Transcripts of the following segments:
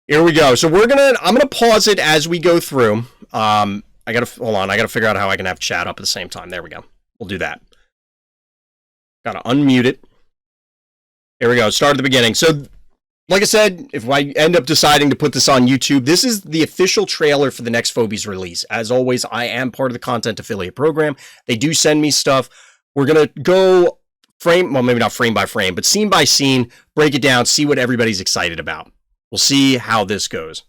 Here we go. So I'm gonna pause it as we go through. Hold on. I gotta figure out how I can have chat up at the same time. There we go. We'll do that. Gotta unmute it. Here we go. Start at the beginning. So, like I said, if I end up deciding to put this on YouTube, this is the official trailer for the next Phobies release. As always, I am part of the content affiliate program. They do send me stuff. We're gonna go maybe not frame by frame, but scene by scene, break it down, see what everybody's excited about. We'll see how this goes.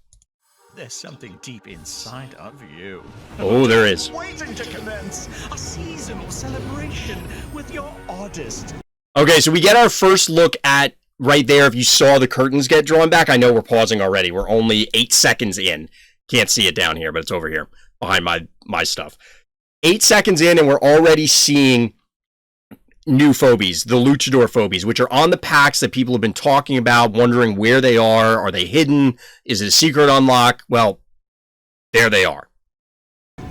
There's something deep inside of you. Oh, there is. Waiting to commence a seasonal celebration with your oddest. Okay, so we get our first look at right there. If you saw the curtains get drawn back, I know we're pausing already. We're only 8 seconds in. Can't see it down here, but it's over here behind my stuff. 8 seconds in, and we're already seeing new Phobies, the Luchador Phobies, which are on the packs that people have been talking about, wondering where they are. Are they hidden? Is it a secret unlock? Well, there they are.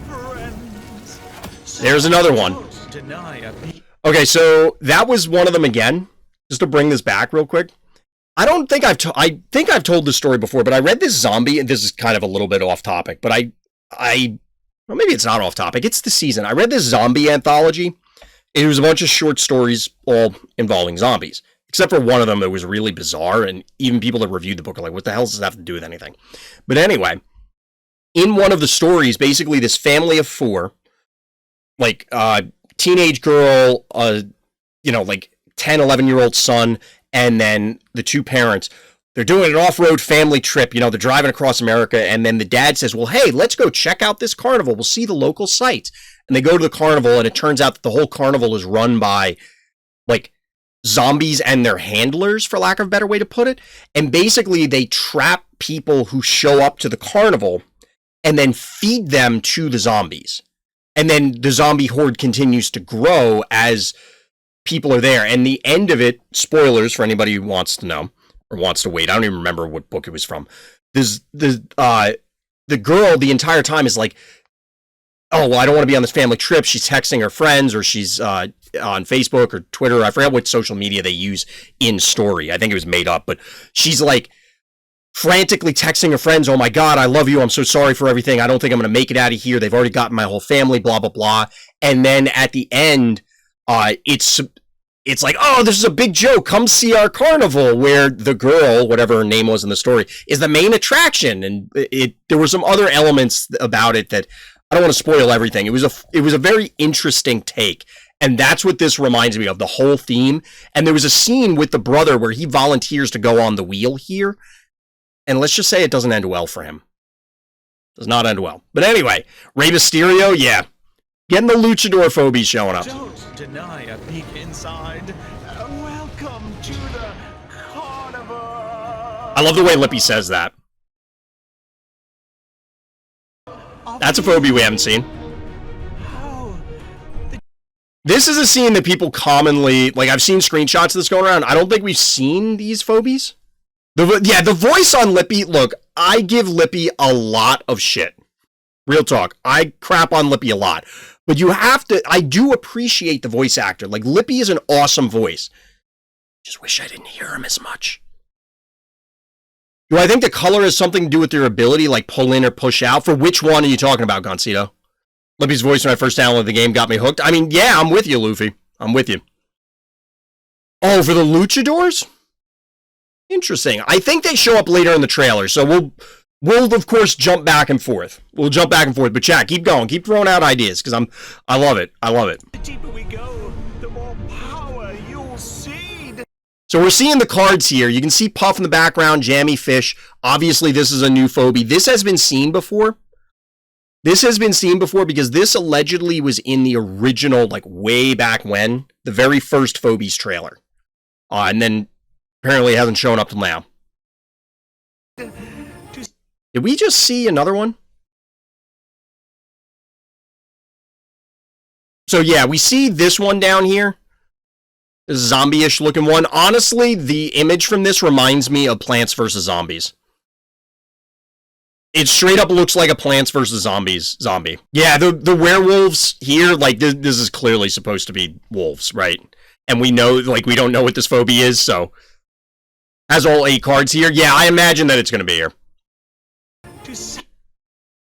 Friends. There's another one. Okay, so that was one of them again. Just to bring this back real quick. I think I've told this story before, but I read this zombie, and this is kind of a little bit off topic, but well, maybe it's not off topic. It's the season. I read this zombie anthology. It was a bunch of short stories all involving zombies, except for one of them that was really bizarre, and even people that reviewed the book are like, what the hell does this have to do with anything? But anyway, in one of the stories, basically this family of 4, like teenage girl, like 10, 11-year-old son, and then the 2 parents, they're doing an off-road family trip. They're driving across America, and then the dad says, well, hey, let's go check out this carnival. We'll see the local sites. And they go to the carnival, and it turns out that the whole carnival is run by, like, zombies and their handlers, for lack of a better way to put it. And basically, they trap people who show up to the carnival and then feed them to the zombies. And then the zombie horde continues to grow as people are there. And the end of it, spoilers for anybody who wants to know, or wants to wait, I don't even remember what book it was from. The girl, the entire time, is like, oh, well, I don't want to be on this family trip. She's texting her friends, or she's on Facebook or Twitter. I forget what social media they use in story. I think it was made up, but she's like frantically texting her friends, oh my God, I love you. I'm so sorry for everything. I don't think I'm going to make it out of here. They've already gotten my whole family, blah, blah, blah. And then at the end, it's like, oh, this is a big joke. Come see our carnival, where the girl, whatever her name was in the story, is the main attraction. And there were some other elements about it that I don't want to spoil everything. It was a very interesting take, and that's what this reminds me of, the whole theme. And there was a scene with the brother where he volunteers to go on the wheel here, and let's just say it doesn't end well for him. Does not end well. But anyway, Rey Mysterio, yeah, getting the Luchador Phobies showing up. Don't deny a peek inside. Welcome to the Carnival. I love the way Lippy says that. That's a Phobie we haven't seen. This is a scene that people commonly, like, I've seen screenshots of this going around. I don't think we've seen these Phobies. The voice on Lippy, look, I give Lippy a lot of shit. Real talk. I crap on Lippy a lot. But I do appreciate the voice actor. Like, Lippy is an awesome voice. Just wish I didn't hear him as much. Do I think the color has something to do with their ability, like pull in or push out? For which one are you talking about, Goncito? Lippy's voice when I first downloaded the game got me hooked. I mean, yeah, I'm with you, Luffy. I'm with you. Oh, for the Luchadors? Interesting. I think they show up later in the trailer, so we'll of course jump back and forth. We'll jump back and forth, but chat, keep going, keep throwing out ideas, because I love it. I love it. The deeper we go, the more power you'll see. So we're seeing the cards here. You can see Puff in the background, Jammy Fish. Obviously, this is a new Phobie. This has been seen before. This has been seen before because this allegedly was in the original, like, way back when, the very first Phobies trailer. And then apparently it hasn't shown up till now. Did we just see another one? So yeah, we see this one down here. This zombie-ish looking one. Honestly, the image from this reminds me of Plants vs. Zombies. It straight up looks like a Plants vs. Zombies zombie. Yeah, the werewolves here, like, this is clearly supposed to be wolves, right? And we know, like, we don't know what this Phobie is, so... Has all 8 cards here. Yeah, I imagine that it's going to be here.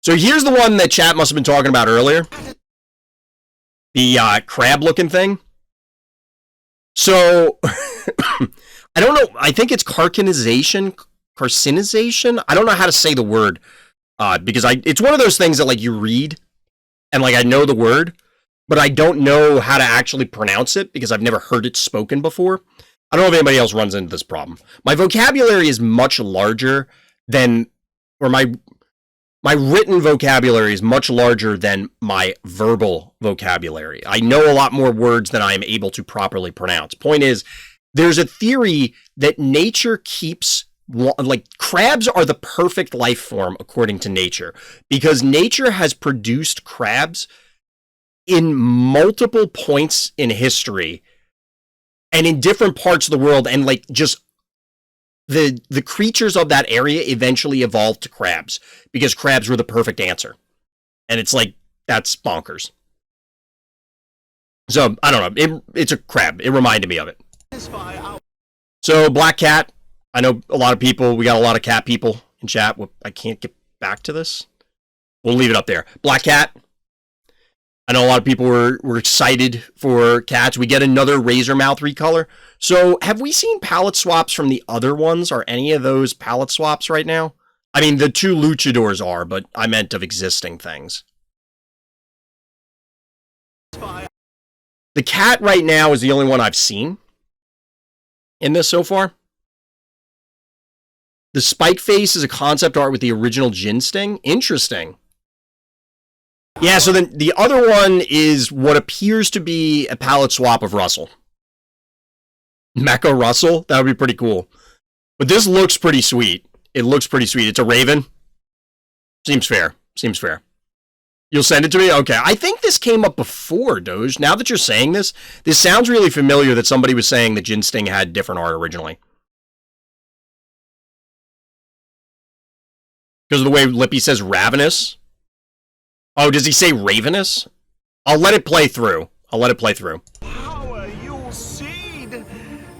So here's the one that chat must have been talking about earlier. The crab-looking thing. So, I don't know. I think it's carcinization. I don't know how to say the word. Because it's one of those things that, like, you read, and, like, I know the word, but I don't know how to actually pronounce it because I've never heard it spoken before. I don't know if anybody else runs into this problem. My vocabulary is much larger than, or my written vocabulary is much larger than my verbal vocabulary. I know a lot more words than I am able to properly pronounce. Point is, there's a theory that nature keeps, like, crabs are the perfect life form according to nature, because nature has produced crabs in multiple points in history and in different parts of the world, and, like, just the creatures of that area eventually evolved to crabs because crabs were the perfect answer. And it's like, that's bonkers. So, I don't know. It's a crab. It reminded me of it. So, black cat. I know a lot of people. We got a lot of cat people in chat. I can't get back to this. We'll leave it up there. Black cat. I know a lot of people were excited for cats. We get another razor mouth recolor. So, have we seen palette swaps from the other ones? Are any of those palette swaps right now? I mean, the two luchadors are, but I meant of existing things. The cat right now is the only one I've seen in this so far. The spike face is a concept art with the original Jin Sting. Interesting. Yeah, so then the other one is what appears to be a palette swap of Russell. Mecha Russell? That would be pretty cool. But this looks pretty sweet. It looks pretty sweet. It's a raven. Seems fair. Seems fair. You'll send it to me? Okay. I think this came up before, Doge. Now that you're saying this sounds really familiar that somebody was saying that Jin Sting had different art originally. Because of the way Lippy says ravenous. Oh, does he say ravenous? I'll let it play through. Power you'll seed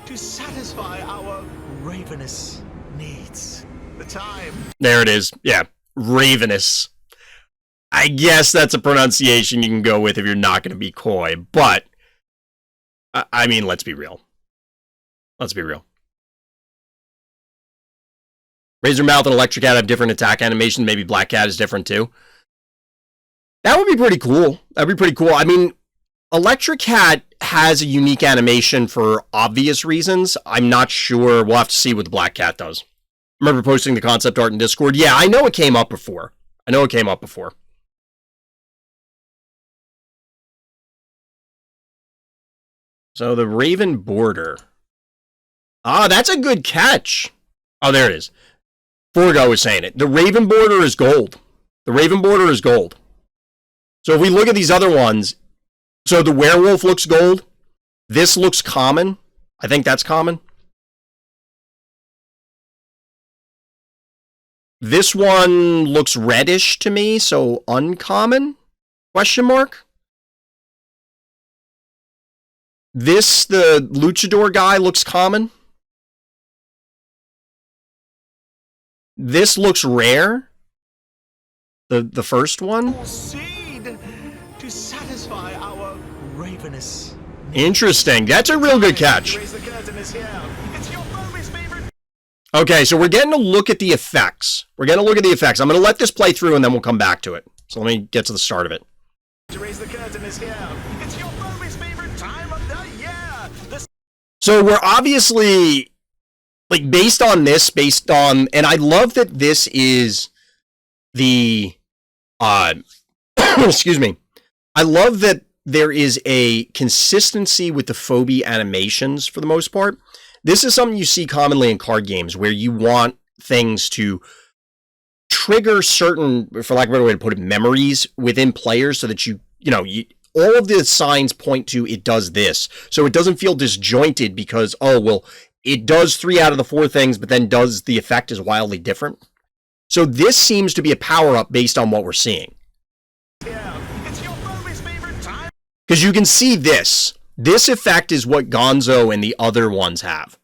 to satisfy our ravenous needs. The time. There it is. Yeah. Ravenous. I guess that's a pronunciation you can go with if you're not going to be coy. But, I mean, let's be real. Razor Mouth and Electric Cat have different attack animations. Maybe Black Cat is different too. That would be pretty cool. I mean, Electric Cat has a unique animation for obvious reasons. I'm not sure. We'll have to see what the Black Cat does. I remember posting the concept art in Discord. Yeah, I know it came up before. So the Raven border. Ah, that's a good catch. Oh, there it is. Forgo was saying it. The Raven border is gold. So if we look at these other ones, so the werewolf looks gold. This looks common. I think that's common. This one looks reddish to me, so uncommon? Question mark? This, the luchador guy, looks common. This looks rare. The first one. To satisfy our ravenous. Interesting. That's a real good catch. Okay, so we're getting a look at the effects. I'm going to let this play through and then we'll come back to it. So let me get to the start of it. To raise the curtain is here. It's your Phobie's favorite time of the year. So we're obviously, like, based on, and I love that this is the, excuse me. I love that there is a consistency with the Phobie animations for the most part. This is something you see commonly in card games where you want things to trigger certain, for lack of a better way to put it, memories within players so that all of the signs point to it does this. So it doesn't feel disjointed because, oh, well, it does 3 out of the 4 things, but then the effect is wildly different. So this seems to be a power-up based on what we're seeing. Because you can see this. This effect is what Gonzo and the other ones have.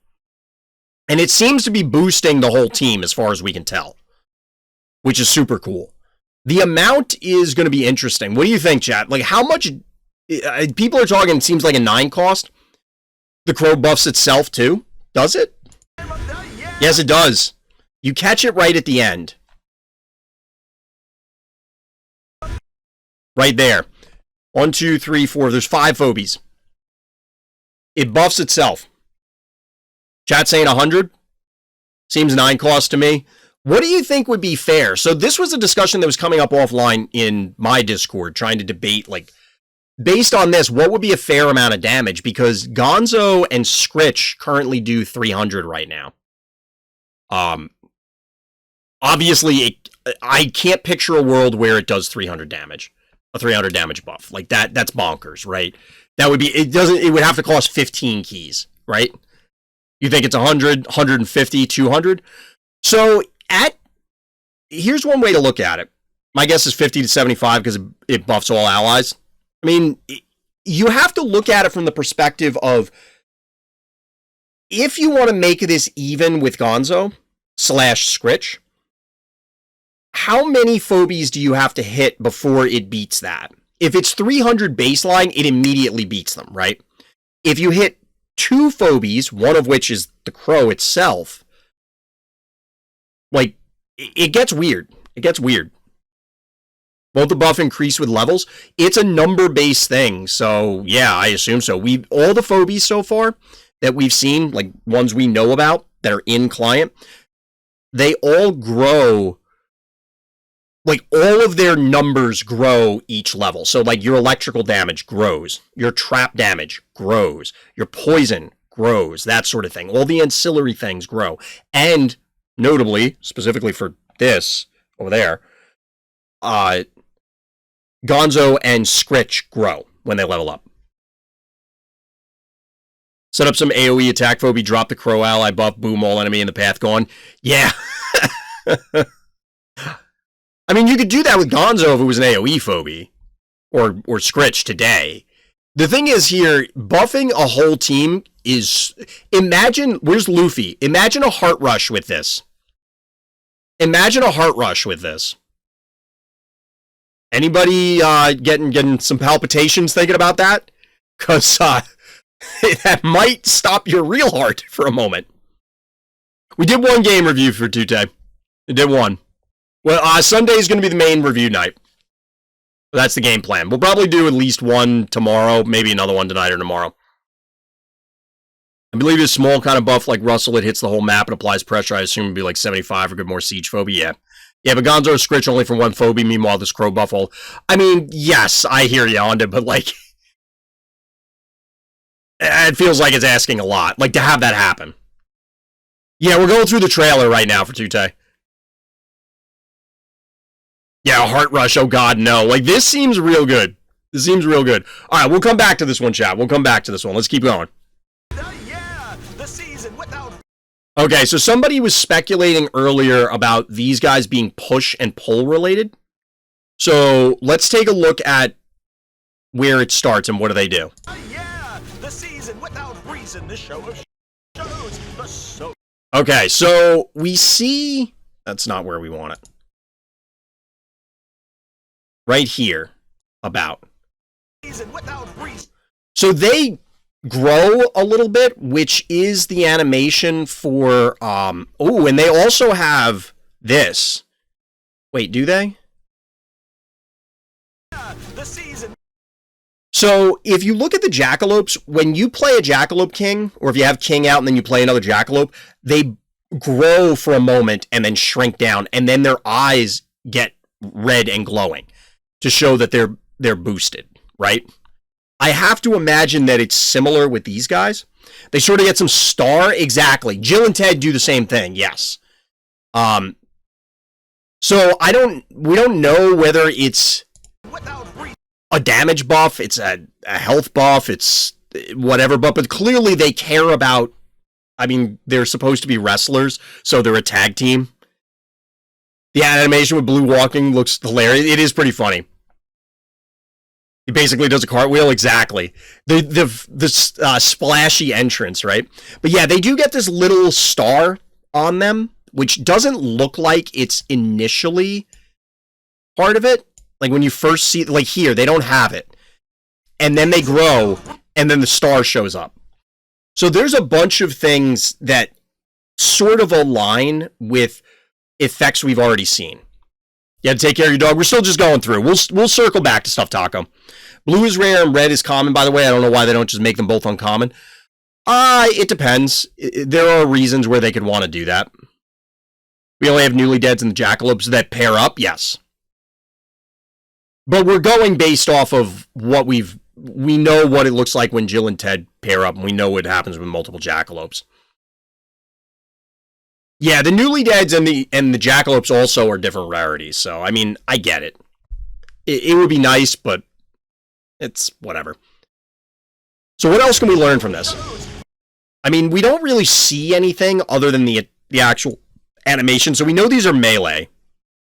And it seems to be boosting the whole team as far as we can tell. Which is super cool. The amount is going to be interesting. What do you think, chat? Like, how much... people are talking, it seems like a 9 cost. The crow buffs itself, too. Does it? Yes, it does. You catch it right at the end. Right there. 1, 2, 3, 4. There's 5 phobies. It buffs itself. Chat saying 100? Seems 9 cost to me. What do you think would be fair? So this was a discussion that was coming up offline in my Discord, trying to debate, like, based on this, what would be a fair amount of damage? Because Gonzo and Scritch currently do 300 right now. Obviously, I can't picture a world where it does 300 damage. A 300 damage buff. Like, that's bonkers, right? That would be, it would have to cost 15 keys, right? You think it's 100, 150, 200? So, here's one way to look at it. My guess is 50 to 75 because it buffs all allies. I mean, you have to look at it from the perspective of, if you want to make this even with Gonzo / Scritch, how many phobies do you have to hit before it beats that? If it's 300 baseline, it immediately beats them, right? If you hit 2 phobies, one of which is the crow itself, like, it gets weird. It gets weird. Won't the buff increase with levels? It's a number-based thing, so yeah, I assume so. All the phobies so far that we've seen, like ones we know about that are in client, they all grow. Like, all of their numbers grow each level. So, like, your electrical damage grows. Your trap damage grows. Your poison grows. That sort of thing. All the ancillary things grow. And, notably, specifically for this over there, Gonzo and Scritch grow when they level up. Set up some AoE attack phobie, drop the crow ally buff, boom, all enemy in the path gone. Yeah. I mean, you could do that with Gonzo if it was an AoE phobie, or Scritch today. The thing is here, buffing a whole team is... Imagine, where's Luffy? Imagine a heart rush with this. Imagine a heart rush with this. Anybody getting some palpitations thinking about that? Because that might stop your real heart for a moment. We did one game review for Tute. We did one. Well, Sunday is going to be the main review night. That's the game plan. We'll probably do at least one tomorrow, maybe another one tonight or tomorrow. I believe a small kind of buff like Russell, it hits the whole map and applies pressure. I assume it would be like 75 or good more siege phobie. Yeah. Yeah, but Gonzo or Scritch only from one phobie. Meanwhile, this crow buff all... I mean, yes, I hear you on it, but like... It feels like it's asking a lot. Like, to have that happen. Yeah, we're going through the trailer right now for Tute. Yeah, Heart Rush, oh god, no. Like, this seems real good. This seems real good. Alright, we'll come back to this one, chat. We'll come back to this one. Let's keep going. Yeah, the season without... Okay, so somebody was speculating earlier about these guys being push and pull related. So, let's take a look at where it starts and what do they do. Yeah, the season without reason. The show of shows. The so... Okay, so we see... That's not where we want it. Right here, about. So they grow a little bit, which is the animation for, oh, and they also have this. Wait, do they? So if you look at the jackalopes, when you play a jackalope king, or if you have king out and then you play another jackalope, they grow for a moment and then shrink down, and then their eyes get red and glowing to show that they're boosted, right? I have to imagine that it's similar with these guys. They sort of get some star, exactly. Jill and Ted do the same thing, yes. So we don't know whether it's a damage buff, it's a health buff, it's whatever, but clearly they care about, I mean, they're supposed to be wrestlers, so they're a tag team. The animation with Blue walking looks hilarious. It is pretty funny. He basically does a cartwheel, exactly. The splashy entrance, right? But yeah, they do get this little star on them, which doesn't look like it's initially part of it. Like when you first see, like here, they don't have it. And then they grow, and then the star shows up. So there's a bunch of things that sort of align with effects we've already seen. You have to take care of your dog. We're still just going through. We'll circle back to Stuffed Taco. Blue is rare and red is common, by the way. I don't know why they don't just make them both uncommon. It depends. There are reasons where they could want to do that. We only have Newly Deads and the Jackalopes that pair up, yes. But we're going based off of what we know what it looks like when Jill and Ted pair up, and we know what happens with multiple Jackalopes. Yeah, the Newly Deads and the Jackalopes also are different rarities, so, I mean, I get it. It would be nice, but it's whatever. So what else can we learn from this? I mean, we don't really see anything other than the actual animation, so we know these are melee.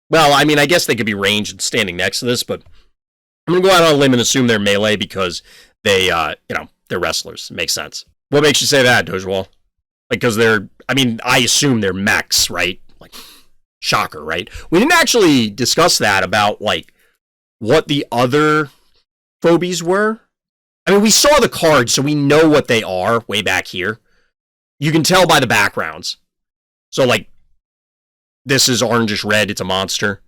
Well, I mean, I guess they could be ranged standing next to this, but I'm going to go out on a limb and assume they're melee because they, they're wrestlers. It makes sense. What makes you say that, Dojewall? Like, because I assume they're mechs, right? Like, shocker, right? We didn't actually discuss that about, like, what the other Phobies were. I mean, we saw the cards, so we know what they are way back here. You can tell by the backgrounds. So, like, this is orangish red, it's a monster.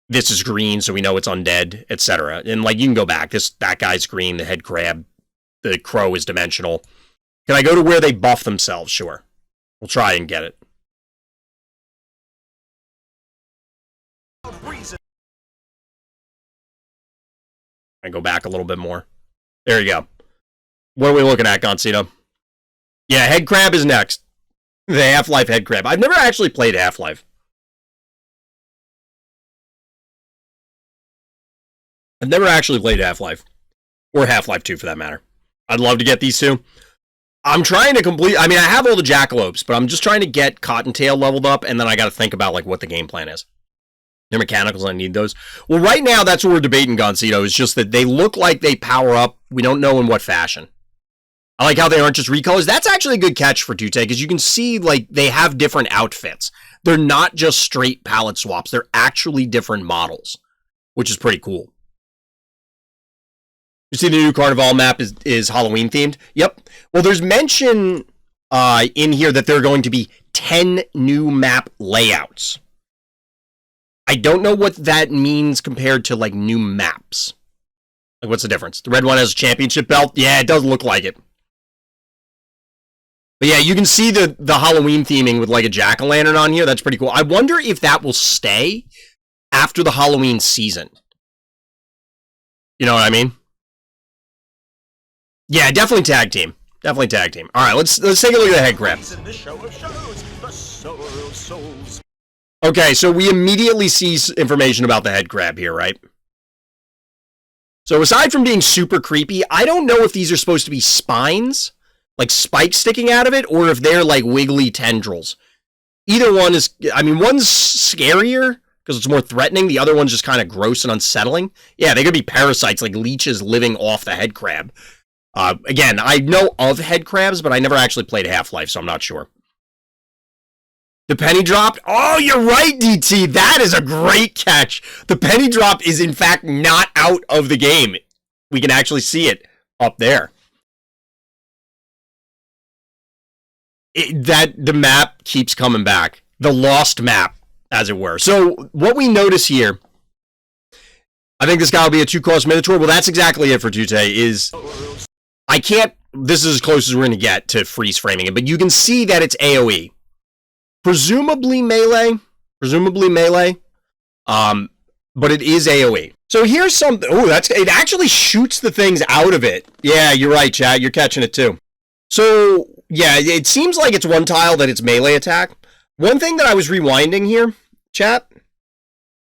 This is green, so we know it's undead, etc. And, like, you can go back. That guy's green, the head crab. The crow is dimensional. Can I go to where they buff themselves? Sure. We'll try and get it. I go back a little bit more. There you go. What are we looking at, Goncito? Yeah, head crab is next. The Half-Life head crab. I've never actually played Half-Life. I've never actually played Half-Life. Or Half-Life 2, for that matter. I'd love to get these two. I'm trying to complete... I mean, I have all the Jackalopes, but I'm just trying to get Cottontail leveled up, and then I got to think about, like, what the game plan is. They're mechanicals, I need those. Well, right now, that's what we're debating, Goncito, is just that they look like they power up. We don't know in what fashion. I like how they aren't just recolors. That's actually a good catch for Tute, because you can see, like, they have different outfits. They're not just straight palette swaps. They're actually different models, which is pretty cool. You see the new Carnival map is Halloween themed? Yep. Well, there's mention in here that there are going to be 10 new map layouts. I don't know what that means compared to, like, new maps. Like, what's the difference? The red one has a championship belt? Yeah, it does look like it. But yeah, you can see the Halloween theming with, like, a jack-o'-lantern on here. That's pretty cool. I wonder if that will stay after the Halloween season. You know what I mean? Yeah, definitely tag team. Definitely tag team. All right, let's take a look at the head crab. Okay, so we immediately see information about the head crab here, right? So aside from being super creepy, I don't know if these are supposed to be spines, like spikes sticking out of it, or if they're like wiggly tendrils. Either one is, I mean, one's scarier because it's more threatening. The other one's just kind of gross and unsettling. Yeah, they could be parasites like leeches living off the head crab. Again, I know of head crabs, but I never actually played Half-Life, so I'm not sure. The penny dropped? Oh, you're right, DT. That is a great catch. The penny drop is, in fact, not out of the game. We can actually see it up there. The map keeps coming back. The lost map, as it were. So, what we notice here, I think this guy will be a 2-cost Minotaur. Well, that's exactly it for Tute, is... I can't... This is as close as we're going to get to freeze framing it, but you can see that it's AoE. Presumably melee, but it is AoE. So here's something. Oh, it actually shoots the things out of it. Yeah, you're right, Chad. You're catching it too. So yeah, it seems like it's one tile that it's melee attack. One thing that I was rewinding here, chat,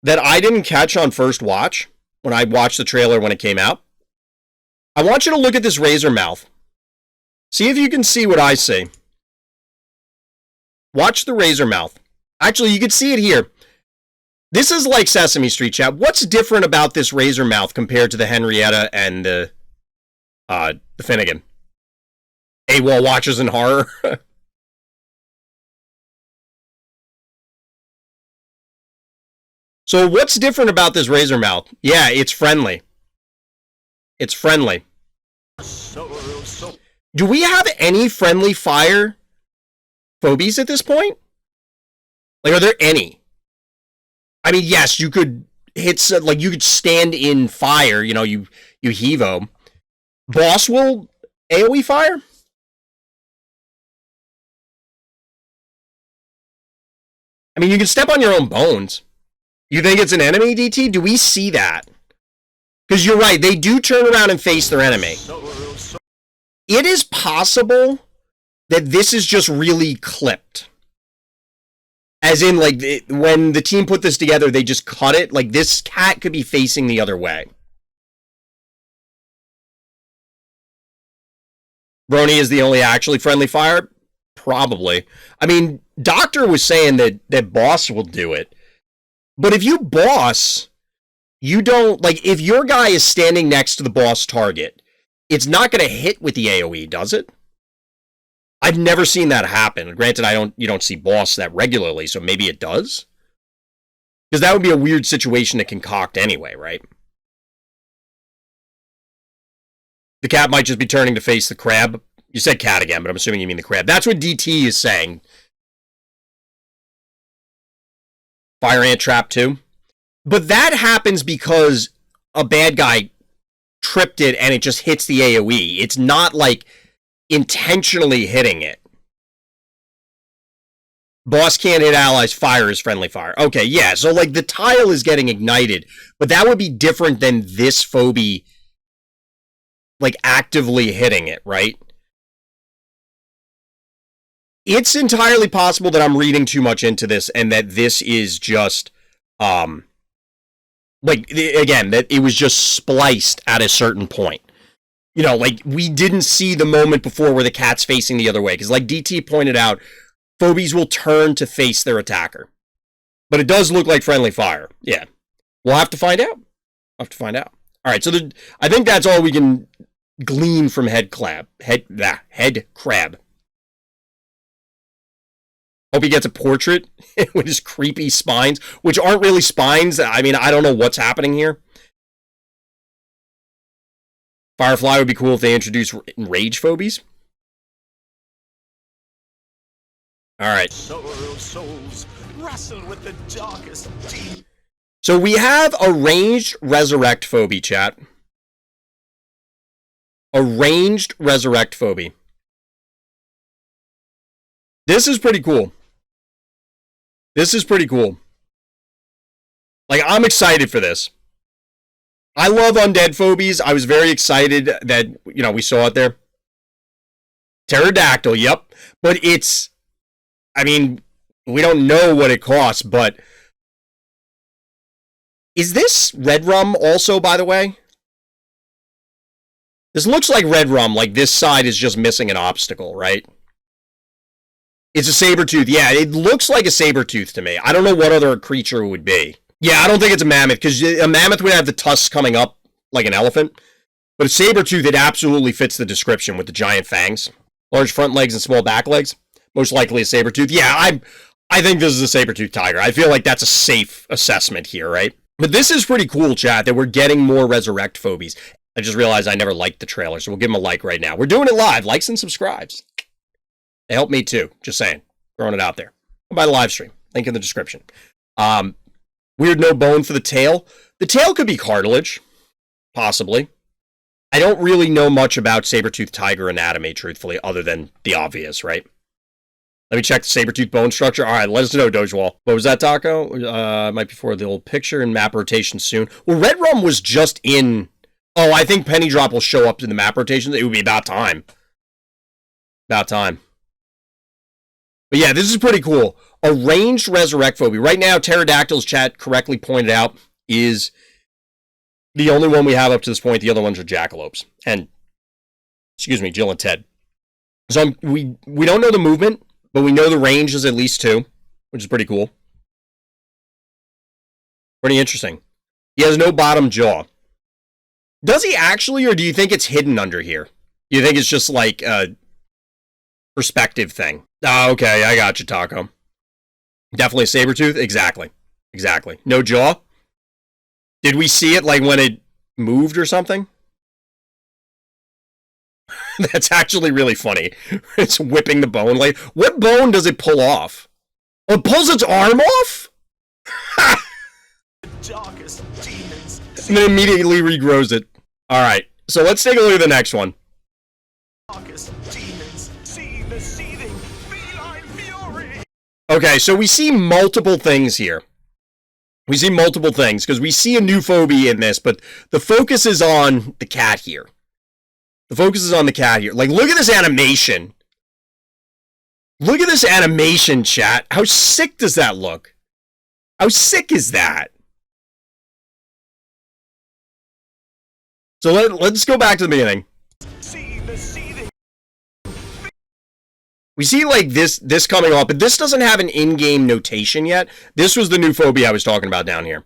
that I didn't catch on first watch when I watched the trailer when it came out. I want you to look at this razor mouth. See if you can see what I see. Watch the razor mouth. Actually, you can see it here. This is like Sesame Street, chat. What's different about this razor mouth compared to the Henrietta and the Finnegan? AWOL watchers in horror. So what's different about this razor mouth? Yeah, it's friendly. It's friendly. Do we have any friendly fire phobies at this point? Like, are there any? I mean, yes, you could hit, like, you could stand in fire, you know, you hevo. Boss will AoE fire? I mean, you can step on your own bones. You think it's an enemy, DT? Do we see that? Because you're right, they do turn around and face their enemy. It is possible that this is just really clipped. As in, like, when the team put this together, they just cut it. Like, this cat could be facing the other way. Brony is the only actually friendly fire? Probably. I mean, Doctor was saying that Boss will do it. But if you Boss, you don't, like, if your guy is standing next to the Boss target, it's not going to hit with the AoE, does it? I've never seen that happen. Granted, you don't see Boss that regularly, so maybe it does? Because that would be a weird situation to concoct anyway, right? The cat might just be turning to face the crab. You said cat again, but I'm assuming you mean the crab. That's what DT is saying. Fire ant trap too. But that happens because a bad guy tripped it and it just hits the AoE. It's not like intentionally hitting it. Boss can't hit allies, fire is friendly fire. Okay, yeah, so like the tile is getting ignited, but that would be different than this Phobie like actively hitting it, right? It's entirely possible that I'm reading too much into this and that this is just like, again, that it was just spliced at a certain point. You know, like, we didn't see the moment before where the cat's facing the other way. Because, like DT pointed out, Phobies will turn to face their attacker. But it does look like friendly fire. Yeah. We'll have to find out. We'll have to find out. All right, so I think that's all we can glean from Head Crab. Hope he gets a portrait with his creepy spines, which aren't really spines. I mean, I don't know what's happening here. Firefly would be cool if they introduced rage phobies. All right. Souls wrestle with the darkest deep. So we have a ranged resurrect phobie, chat. A ranged resurrect phobie. This is pretty cool. This is pretty cool. Like, I'm excited for this. I love undead phobies. I was very excited that, you know, we saw it there. Pterodactyl, yep. But it's, I mean, we don't know what it costs, but is this red rum also, by the way? This looks like red rum, like this side is just missing an obstacle, right? It's a saber-tooth. Yeah, it looks like a saber-tooth to me. I don't know what other creature it would be. Yeah, I don't think it's a mammoth, because a mammoth would have the tusks coming up like an elephant. But a saber-tooth, it absolutely fits the description with the giant fangs. Large front legs and small back legs. Most likely a saber-tooth. Yeah, I think this is a saber-tooth tiger. I feel like that's a safe assessment here, right? But this is pretty cool, chat, that we're getting more resurrect phobies. I just realized I never liked the trailer, so we'll give them a like right now. We're doing it live. Likes and subscribes. They help me too. Just saying. Throwing it out there. By the live stream. Link in the description. Weird no bone for the tail. The tail could be cartilage. Possibly. I don't really know much about saber-tooth tiger anatomy, truthfully, other than the obvious, right? Let me check the saber-tooth bone structure. All right, let us know, Dojewall. What was that, Taco? Might be for the old picture and map rotation soon. Well, Red Rum was just in... Oh, I think Penny Drop will show up in the map rotation. It would be about time. About time. But yeah, this is pretty cool. A ranged resurrect phobia. Right now, Pterodactyl's chat correctly pointed out is the only one we have up to this point. The other ones are jackalopes. And, excuse me, Jill and Ted. So we don't know the movement, but we know the range is at least 2, which is pretty cool. Pretty interesting. He has no bottom jaw. Does he actually, or do you think it's hidden under here? You think it's just like a perspective thing? Oh, okay, I got you, Taco. Definitely a saber-tooth? Exactly. Exactly. No jaw? Did we see it like when it moved or something? That's actually really funny. It's whipping the bone. Like, what bone does it pull off? Oh, it pulls its arm off? Darkest demons. And then immediately regrows it. Alright, so let's take a look at the next one. Darkest demons. See the seething feline fury. Okay, so we see multiple things here. We see multiple things, because we see a new Phobie in this, but the focus is on the cat here. The focus is on the cat here. Like, look at this animation. Look at this animation, chat. How sick does that look? How sick is that? So let's go back to the beginning. See the seething. We see, like, this coming off, but this doesn't have an in-game notation yet. This was the new Phobie I was talking about down here.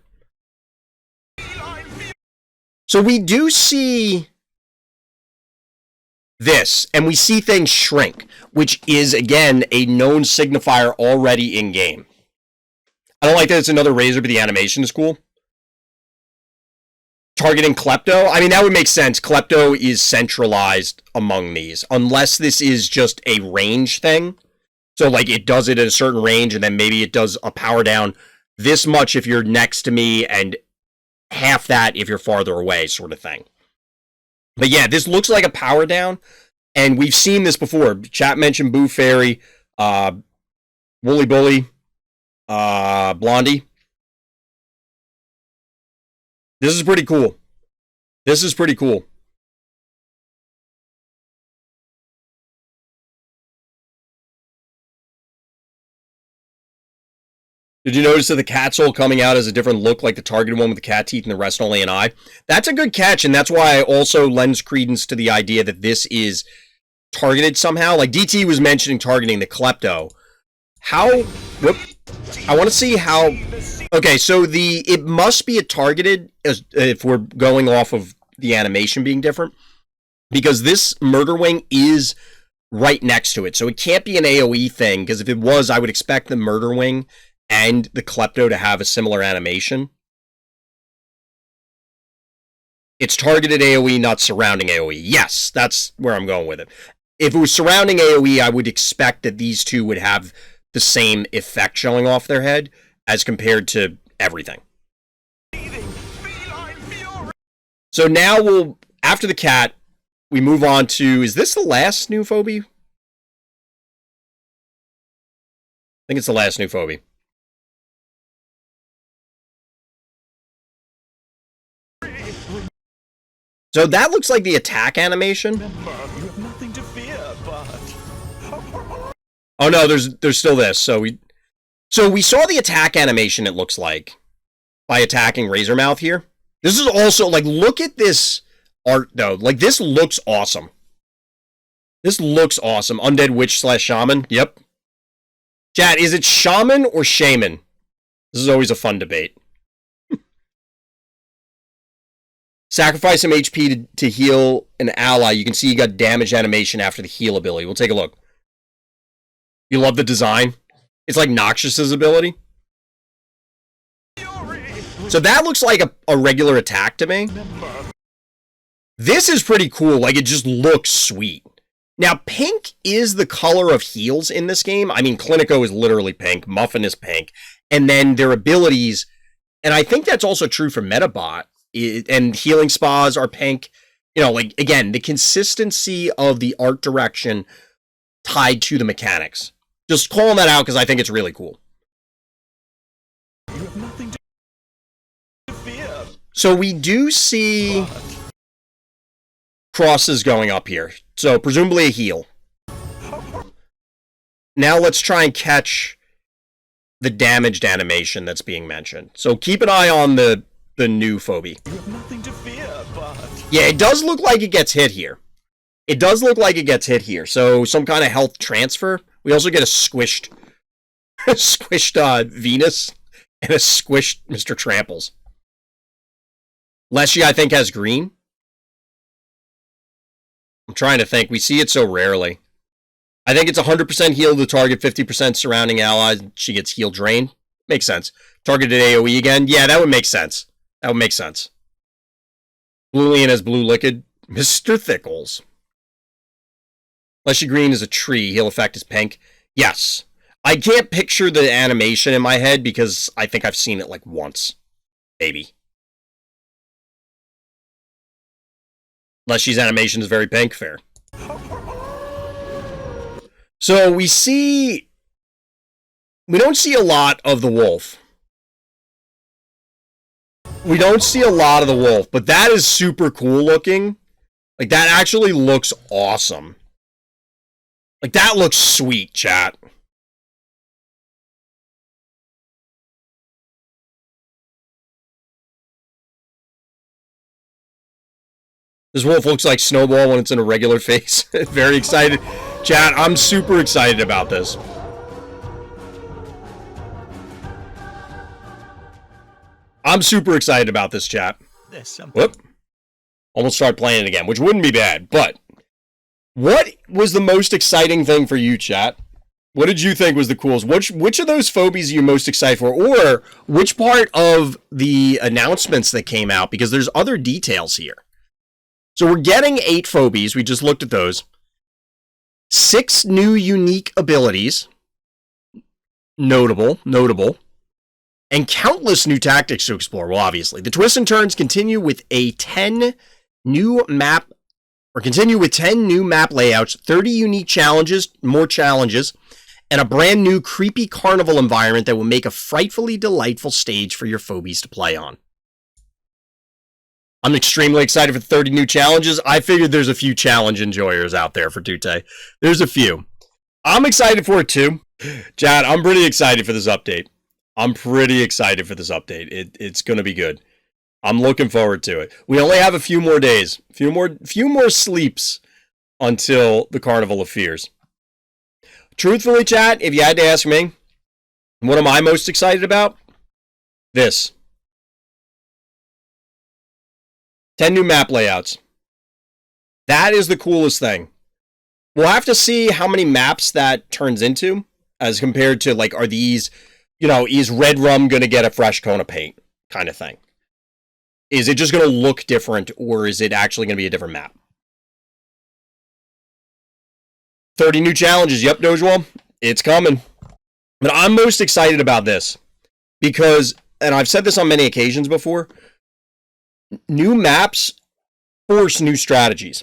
So we do see this, and we see things shrink, which is, again, a known signifier already in-game. I don't like that it's another razor, but the animation is cool. Targeting Klepto? I mean, that would make sense. Klepto is centralized among these, unless this is just a range thing. So, like, it does it at a certain range, and then maybe it does a power down this much if you're next to me, and half that if you're farther away, sort of thing. But yeah, this looks like a power down, and we've seen this before. Chat mentioned Boo Fairy, Wooly Bully, Blondie. This is pretty cool. This is pretty cool. Did you notice that the cat soul coming out has a different look, like the targeted one with the cat teeth and the rest only an eye? That's a good catch, and that's why I also lends credence to the idea that this is targeted somehow. Like, DT was mentioning targeting the Klepto. How... Whoop. I want to see how... Okay, so it must be a targeted, if we're going off of the animation being different, because this Murder Wing is right next to it, so it can't be an AoE thing, because if it was, I would expect the Murder Wing and the Klepto to have a similar animation. It's targeted AoE, not surrounding AoE. Yes, that's where I'm going with it. If it was surrounding AoE, I would expect that these two would have the same effect showing off their head as compared to everything. So now after the cat, we move on to, is this the last new Phobie? I think it's the last new Phobie. So that looks like the attack animation. Remember, you have nothing to fear, but... Oh no, there's still this. So we saw the attack animation, it looks like, by attacking Razormouth here. This is also, like, look at this art, though. Like, this looks awesome. This looks awesome. Undead Witch / Shaman. Yep. Chat, is it Shaman or Shaman? This is always a fun debate. Sacrifice some HP to heal an ally. You can see you got damage animation after the heal ability. We'll take a look. You love the design? It's like Noxious's ability. So that looks like a regular attack to me. This is pretty cool. Like, it just looks sweet. Now, pink is the color of heals in this game. I mean, Clinico is literally pink. Muffin is pink. And then their abilities, and I think that's also true for Metabot, and healing spas are pink. You know, like, again, the consistency of the art direction tied to the mechanics. Just calling that out because I think it's really cool. You have nothing to fear. So we do see crosses going up here. So presumably a heal. Now let's try and catch the damaged animation that's being mentioned. So keep an eye on the new Phobie. You have nothing to fear, but... Yeah, it does look like it gets hit here. It does look like it gets hit here. So some kind of health transfer. We also get a squished Venus and a squished Mr. Tramples. Leshy, I think, has green. I'm trying to think. We see it so rarely. I think it's 100% heal to target, 50% surrounding allies. She gets heal drain. Makes sense. Targeted AoE again. Yeah, that would make sense. That would make sense. Bluean as Blue Liquid. Mr. Thickles. Fleshy Green is a tree. Heal effect is pink. Yes. I can't picture the animation in my head because I think I've seen it like once. Maybe. Leshy's animation is very pink. Fair. So we don't see a lot of the wolf. We don't see a lot of the wolf, but that is super cool looking. Like, that actually looks awesome. Like, that looks sweet, chat. This wolf looks like Snowball when it's in a regular face. Very excited. Chat, I'm super excited about this. I'm super excited about this, chat. Whoop. Almost started playing it again, which wouldn't be bad, but what was the most exciting thing for you, chat? What did you think was the coolest? Which of those phobies are you most excited for? Or which part of the announcements that came out? Because there's other details here. So we're getting 8 phobies. We just looked at those. 6 new unique abilities. Notable. And countless new tactics to explore. Well, obviously. The twists and turns continue with 10 new map layouts, 30 unique challenges, more challenges, and a brand new creepy carnival environment that will make a frightfully delightful stage for your phobies to play on. I'm extremely excited for 30 new challenges. I figured there's a few challenge enjoyers out there for Tute. There's a few. I'm excited for it too. Chad, I'm pretty excited for this update. It's going to be good. I'm looking forward to it. We only have a few more days, few more sleeps until the Carnival of Fears. Truthfully, chat, if you had to ask me, what am I most excited about? This. 10 new map layouts. That is the coolest thing. We'll have to see how many maps that turns into as compared to, like, are these, is Red Rum going to get a fresh coat of paint kind of thing? Is it just going to look different, or is it actually going to be a different map? 30 new challenges. Yep, Dojewell. It's coming. But I'm most excited about this because, and I've said this on many occasions before, new maps force new strategies.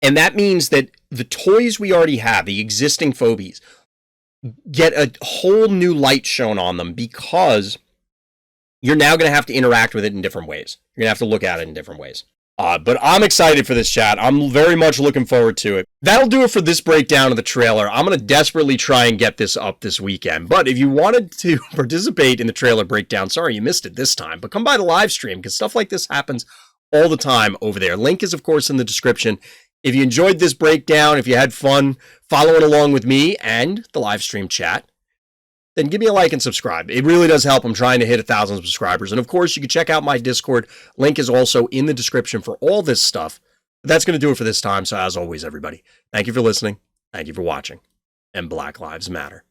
And that means that the toys we already have, the existing phobies, get a whole new light shown on them because you're now going to have to interact with it in different ways. You're going to have to look at it in different ways. But I'm excited for this, chat. I'm very much looking forward to it. That'll do it for this breakdown of the trailer. I'm going to desperately try and get this up this weekend. But if you wanted to participate in the trailer breakdown, sorry you missed it this time, but come by the live stream because stuff like this happens all the time over there. Link is, of course, in the description. If you enjoyed this breakdown, if you had fun following along with me and the live stream chat, then give me a like and subscribe. It really does help. I'm trying to hit 1,000 subscribers. And of course, you can check out my Discord. Link is also in the description for all this stuff. But that's going to do it for this time. So as always, everybody, thank you for listening. Thank you for watching. And Black Lives Matter.